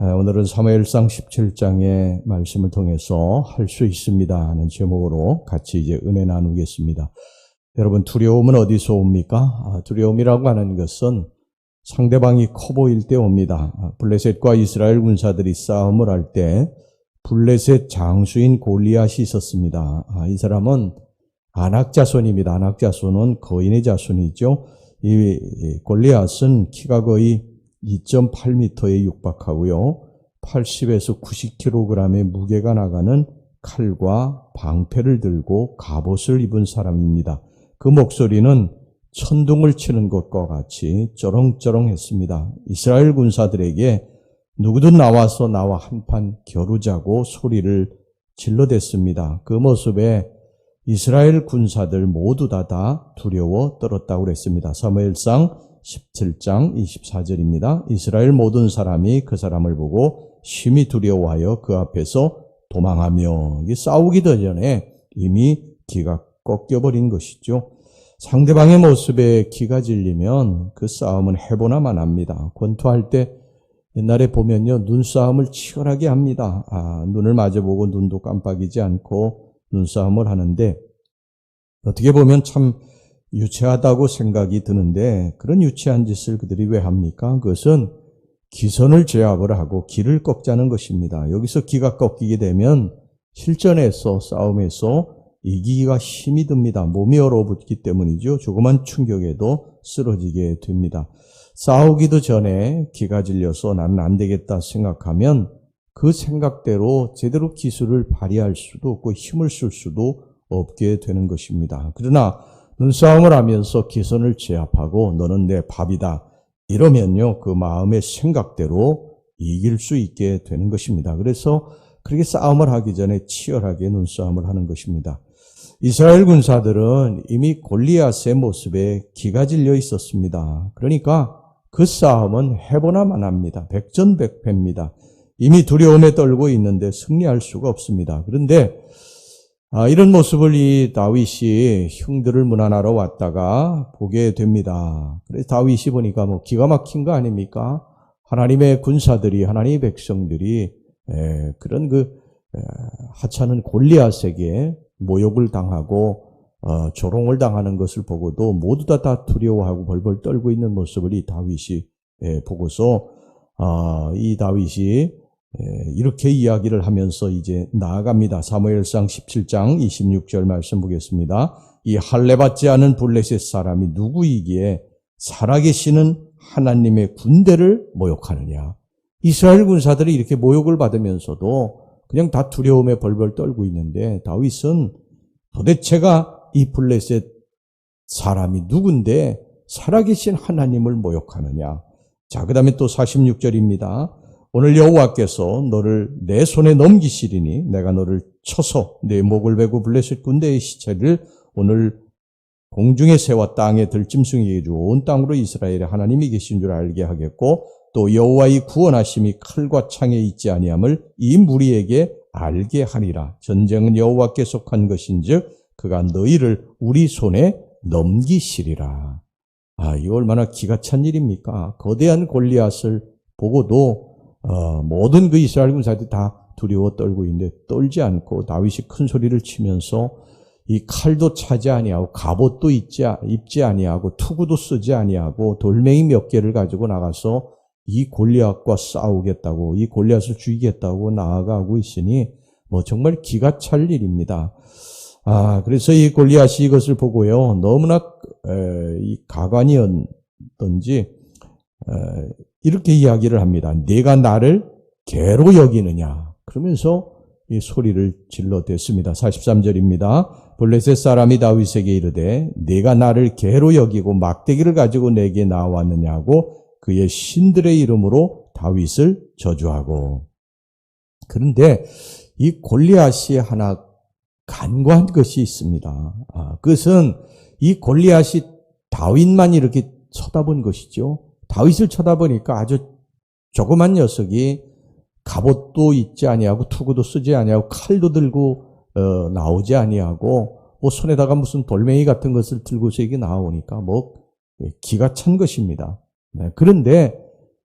오늘은 사무엘상 17장의 말씀을 통해서 할 수 있습니다 하는 제목으로 같이 이제 은혜 나누겠습니다. 여러분, 두려움은 어디서 옵니까? 두려움이라고 하는 것은 상대방이 커 보일 때 옵니다. 블레셋과 이스라엘 군사들이 싸움을 할 때 블레셋 장수인 골리앗이 있었습니다. 이 사람은 아낙 자손입니다. 아낙 자손은 거인의 자손이죠. 이 골리앗은 키가 거의 2.8m에 육박하고요. 80에서 90kg의 무게가 나가는 칼과 방패를 들고 갑옷을 입은 사람입니다. 그 목소리는 천둥을 치는 것과 같이 쩌렁쩌렁했습니다. 이스라엘 군사들에게 누구든 나와서 나와 한판 겨루자고 소리를 질러댔습니다. 그 모습에 이스라엘 군사들 모두 다 두려워 떨었다고 그랬습니다. 사무엘상 17장 24절입니다. 이스라엘 모든 사람이 그 사람을 보고 심히 두려워하여 그 앞에서 도망하며, 싸우기도 전에 이미 기가 꺾여버린 것이죠. 상대방의 모습에 기가 질리면 그 싸움은 해보나만 합니다. 권투할 때 옛날에 보면요, 눈싸움을 치열하게 합니다. 눈을 마주보고 눈도 깜빡이지 않고 눈싸움을 하는데, 어떻게 보면 참 유치하다고 생각이 드는데, 그런 유치한 짓을 그들이 왜 합니까? 그것은 기선을 제압을 하고 기를 꺾자는 것입니다. 여기서 기가 꺾이게 되면 실전에서 싸움에서 이기기가 힘이 듭니다. 몸이 얼어붙기 때문이죠. 조그만 충격에도 쓰러지게 됩니다. 싸우기도 전에 기가 질려서 나는 안 되겠다 생각하면 그 생각대로 제대로 기술을 발휘할 수도 없고 힘을 쓸 수도 없게 되는 것입니다. 그러나 눈싸움을 하면서 기선을 제압하고 너는 내 밥이다 이러면요, 그 마음의 생각대로 이길 수 있게 되는 것입니다. 그래서 그렇게 싸움을 하기 전에 치열하게 눈싸움을 하는 것입니다. 이스라엘 군사들은 이미 골리앗의 모습에 기가 질려 있었습니다. 그러니까 그 싸움은 해보나만 합니다. 백전백패입니다. 이미 두려움에 떨고 있는데 승리할 수가 없습니다. 그런데 이런 모습을 이 다윗이 형들을 문안하러 왔다가 보게 됩니다. 그래서 다윗이 보니까 기가 막힌 거 아닙니까? 하나님의 군사들이, 하나님의 백성들이 그런 하찮은 골리앗에게 모욕을 당하고 조롱을 당하는 것을 보고도 모두 다 두려워하고 벌벌 떨고 있는 모습을 이 다윗이 보고서 이 다윗이 이렇게 이야기를 하면서 이제 나아갑니다. 사무엘상 17장 26절 말씀 보겠습니다. 이 할례받지 않은 블레셋 사람이 누구이기에 살아계시는 하나님의 군대를 모욕하느냐. 이스라엘 군사들이 이렇게 모욕을 받으면서도 그냥 다 두려움에 벌벌 떨고 있는데, 다윗은 도대체가 이 블레셋 사람이 누군데 살아계신 하나님을 모욕하느냐. 자, 그 다음에 또 46절입니다. 오늘 여호와께서 너를 내 손에 넘기시리니 내가 너를 쳐서 내 목을 베고 블레셋 군대의 시체를 오늘 공중의 새와 땅의 들짐승에게 좋은 땅으로 이스라엘의 하나님이 계신 줄 알게 하겠고, 또 여호와의 구원하심이 칼과 창에 있지 아니함을 이 무리에게 알게 하리라. 전쟁은 여호와께 속한 것인즉 그가 너희를 우리 손에 넘기시리라. 이거 얼마나 기가 찬 일입니까? 거대한 골리앗을 보고도 모든 그 이스라엘 군사들이 다 두려워 떨고 있는데 떨지 않고 다윗이 큰 소리를 치면서 이 칼도 차지 아니하고 갑옷도 입지 아니하고 투구도 쓰지 아니하고 돌멩이 몇 개를 가지고 나가서 이 골리앗과 싸우겠다고, 이 골리앗을 죽이겠다고 나아가고 있으니 정말 기가 찰 일입니다. 그래서 이 골리앗이 이것을 보고요, 너무나 이 가관이었던지 이렇게 이야기를 합니다. 네가 나를 개로 여기느냐. 그러면서 이 소리를 질러댔습니다. 43절입니다. 블레셋 사람이 다윗에게 이르되 네가 나를 개로 여기고 막대기를 가지고 내게 나왔느냐고 그의 신들의 이름으로 다윗을 저주하고. 그런데 이 골리앗이 하나 간과한 것이 있습니다. 그것은 이 골리앗이 다윗만 이렇게 쳐다본 것이죠. 다윗을 쳐다보니까 아주 조그만 녀석이 갑옷도 입지 아니하고 투구도 쓰지 아니하고 칼도 들고 나오지 아니하고 손에다가 무슨 돌멩이 같은 것을 들고서 이게 나오니까 기가 찬 것입니다. 그런데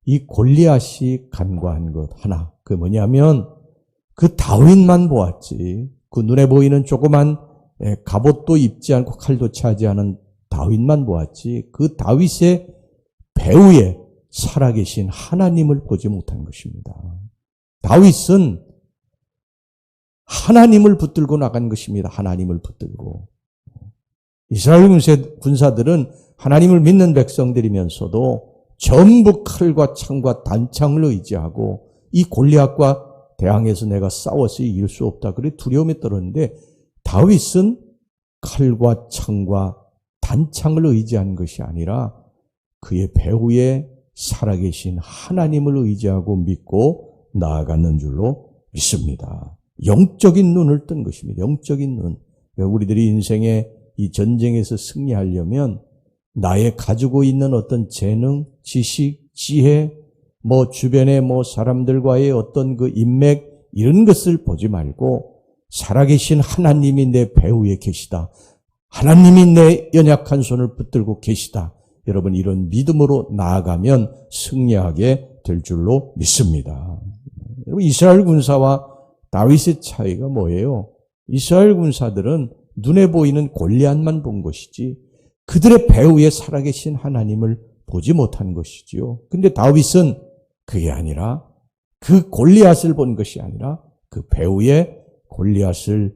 이 골리앗이 간과한 것 하나, 그 뭐냐면 그 다윗만 보았지, 그 눈에 보이는 조그만 갑옷도 입지 않고 칼도 차지 않은 다윗만 보았지, 그 다윗의 배후에 살아계신 하나님을 보지 못한 것입니다. 다윗은 하나님을 붙들고 나간 것입니다. 하나님을 붙들고. 이스라엘 군사들은 하나님을 믿는 백성들이면서도 전부 칼과 창과 단창을 의지하고 이 골리앗과 대항해서 내가 싸워서 이길 수 없다, 그래 두려움에 떨었는데, 다윗은 칼과 창과 단창을 의지한 것이 아니라 그의 배후에 살아계신 하나님을 의지하고 믿고 나아가는 줄로 믿습니다. 영적인 눈을 뜬 것입니다. 영적인 눈. 우리들이 인생의 이 전쟁에서 승리하려면 나의 가지고 있는 어떤 재능, 지식, 지혜, 주변의 사람들과의 어떤 그 인맥, 이런 것을 보지 말고 살아계신 하나님이 내 배후에 계시다, 하나님이 내 연약한 손을 붙들고 계시다, 여러분 이런 믿음으로 나아가면 승리하게 될 줄로 믿습니다. 여러분, 이스라엘 군사와 다윗의 차이가 뭐예요? 이스라엘 군사들은 눈에 보이는 골리앗만 본 것이지 그들의 배후에 살아계신 하나님을 보지 못한 것이지요. 근데 다윗은 그게 아니라, 그 골리앗을 본 것이 아니라 그 배후에 골리앗을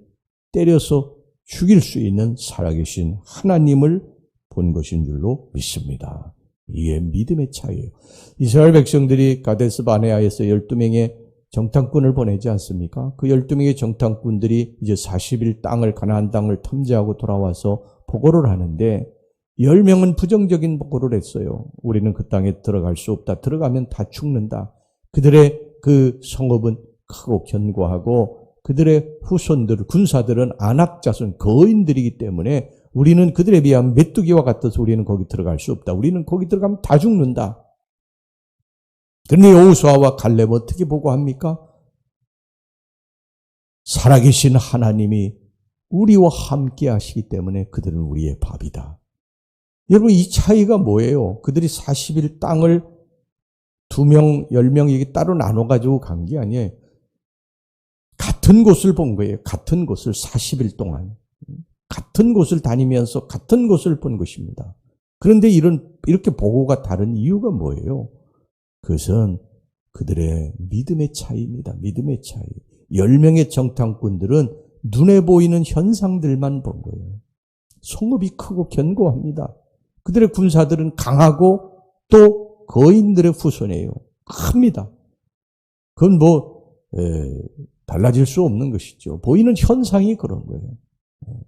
때려서 죽일 수 있는 살아계신 하나님을 본 것인 줄로 믿습니다. 이게 믿음의 차이예요. 이스라엘 백성들이 가데스 바네아에서 12명의 정탐꾼을 보내지 않습니까? 그 12명의 정탐꾼들이 이제 40일 땅을, 가나안 땅을 탐지하고 돌아와서 보고를 하는데 10명은 부정적인 보고를 했어요. 우리는 그 땅에 들어갈 수 없다. 들어가면 다 죽는다. 그들의 그 성읍은 크고 견고하고 그들의 후손들, 군사들은 안악 자손, 거인들이기 때문에 우리는 그들에 비하면 메뚜기와 같아서 우리는 거기 들어갈 수 없다. 우리는 거기 들어가면 다 죽는다. 그런데 여호수아와 갈렙은 어떻게 보고합니까? 살아계신 하나님이 우리와 함께 하시기 때문에 그들은 우리의 밥이다. 여러분, 이 차이가 뭐예요? 그들이 40일 땅을 2명, 10명 이게 따로 나눠가지고 간 게 아니에요. 같은 곳을 본 거예요. 같은 곳을 40일 동안. 같은 곳을 다니면서 같은 곳을 본 것입니다. 그런데 이렇게 보고가 다른 이유가 뭐예요? 그것은 그들의 믿음의 차이입니다. 믿음의 차이. 10명의 정탐꾼들은 눈에 보이는 현상들만 본 거예요. 성읍이 크고 견고합니다. 그들의 군사들은 강하고 또 거인들의 후손이에요. 큽니다. 그건 달라질 수 없는 것이죠. 보이는 현상이 그런 거예요.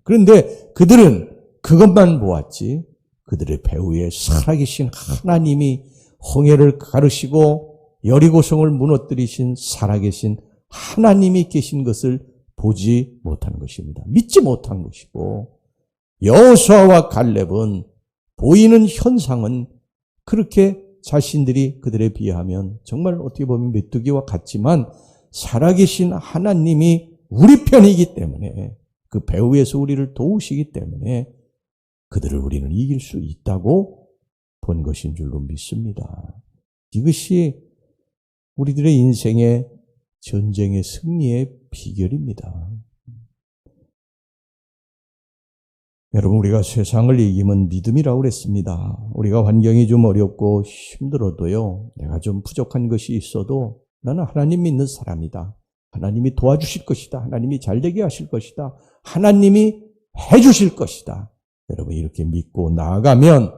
그런데 그들은 그것만 보았지, 그들의 배후에 살아계신 하나님이 홍해를 가르시고 여리고성을 무너뜨리신 살아계신 하나님이 계신 것을 보지 못한 것입니다. 믿지 못한 것이고, 여호수아와 갈렙은 보이는 현상은 그렇게 자신들이 그들에 비하면 정말 어떻게 보면 메뚜기와 같지만 살아계신 하나님이 우리 편이기 때문에, 그 배후에서 우리를 도우시기 때문에 그들을 우리는 이길 수 있다고 본 것인 줄로 믿습니다. 이것이 우리들의 인생의 전쟁의 승리의 비결입니다. 여러분, 우리가 세상을 이기면 믿음이라고 그랬습니다. 우리가 환경이 좀 어렵고 힘들어도요, 내가 좀 부족한 것이 있어도 나는 하나님 믿는 사람이다. 하나님이 도와주실 것이다. 하나님이 잘되게 하실 것이다. 하나님이 해주실 것이다. 여러분, 이렇게 믿고 나아가면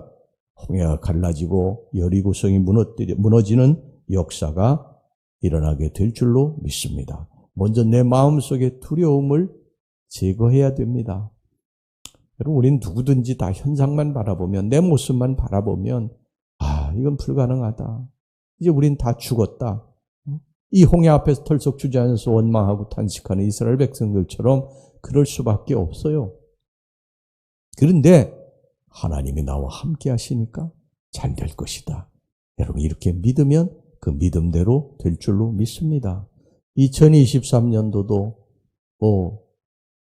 홍해가 갈라지고 여리고성이 무너지는 역사가 일어나게 될 줄로 믿습니다. 먼저 내 마음속의 두려움을 제거해야 됩니다. 여러분, 우리는 누구든지 다 현상만 바라보면, 내 모습만 바라보면 이건 불가능하다. 이제 우린 다 죽었다. 이 홍해 앞에서 털썩 주저앉아서 원망하고 탄식하는 이스라엘 백성들처럼 그럴 수밖에 없어요. 그런데 하나님이 나와 함께 하시니까 잘 될 것이다. 여러분, 이렇게 믿으면 그 믿음대로 될 줄로 믿습니다. 2023년도도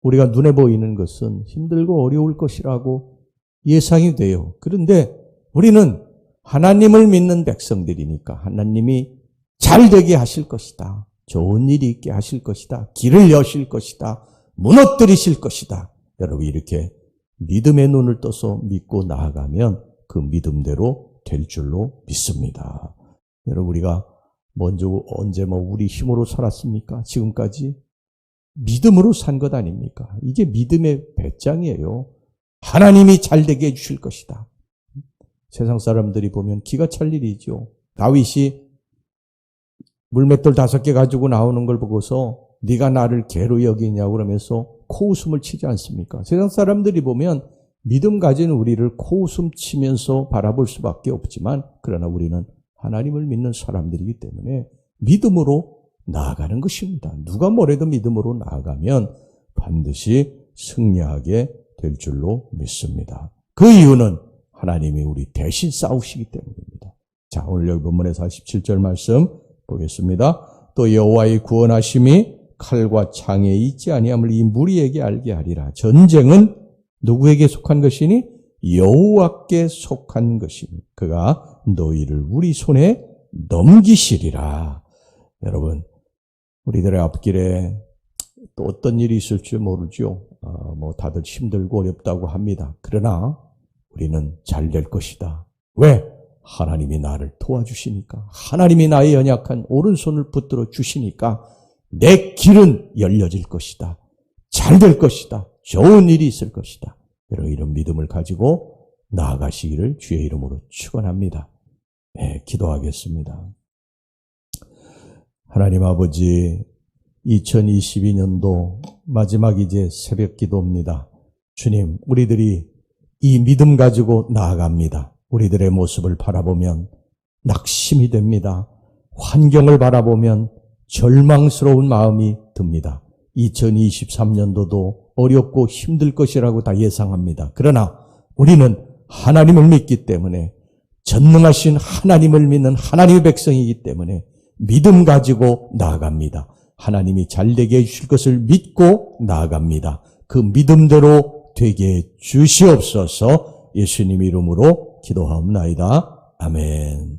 우리가 눈에 보이는 것은 힘들고 어려울 것이라고 예상이 돼요. 그런데 우리는 하나님을 믿는 백성들이니까 하나님이 잘 되게 하실 것이다. 좋은 일이 있게 하실 것이다. 길을 여실 것이다. 무너뜨리실 것이다. 여러분 이렇게 믿음의 눈을 떠서 믿고 나아가면 그 믿음대로 될 줄로 믿습니다. 여러분 우리가 먼저 언제 우리 힘으로 살았습니까? 지금까지 믿음으로 산 것 아닙니까? 이게 믿음의 배짱이에요. 하나님이 잘 되게 해주실 것이다. 세상 사람들이 보면 기가 찰 일이죠. 다윗이 물맷돌 5개 가지고 나오는 걸 보고서 네가 나를 개로 여기냐고 그러면서 코웃음을 치지 않습니까? 세상 사람들이 보면 믿음 가진 우리를 코웃음 치면서 바라볼 수밖에 없지만 그러나 우리는 하나님을 믿는 사람들이기 때문에 믿음으로 나아가는 것입니다. 누가 뭐래도 믿음으로 나아가면 반드시 승리하게 될 줄로 믿습니다. 그 이유는 하나님이 우리 대신 싸우시기 때문입니다. 자, 오늘 여기 본문의 47절 말씀 보겠습니다. 또 여호와의 구원하심이 칼과 창에 있지 아니함을 이 무리에게 알게 하리라. 전쟁은 누구에게 속한 것이니? 여호와께 속한 것이니 그가 너희를 우리 손에 넘기시리라. 여러분 우리들의 앞길에 또 어떤 일이 있을지 모르죠. 다들 힘들고 어렵다고 합니다. 그러나 우리는 잘 될 것이다. 왜? 하나님이 나를 도와주시니까, 하나님이 나의 연약한 오른손을 붙들어 주시니까 내 길은 열려질 것이다. 잘 될 것이다. 좋은 일이 있을 것이다. 여러분 이런 믿음을 가지고 나아가시기를 주의 이름으로 축원합니다. 네, 기도하겠습니다. 하나님 아버지, 2022년도 마지막 이제 새벽 기도입니다. 주님, 우리들이 이 믿음 가지고 나아갑니다. 우리들의 모습을 바라보면 낙심이 됩니다. 환경을 바라보면 절망스러운 마음이 듭니다. 2023년도도 어렵고 힘들 것이라고 다 예상합니다. 그러나 우리는 하나님을 믿기 때문에 전능하신 하나님을 믿는 하나님의 백성이기 때문에 믿음 가지고 나아갑니다. 하나님이 잘되게 해주실 것을 믿고 나아갑니다. 그 믿음대로 되게 주시옵소서. 예수님 이름으로 기도하옵나이다. 아멘.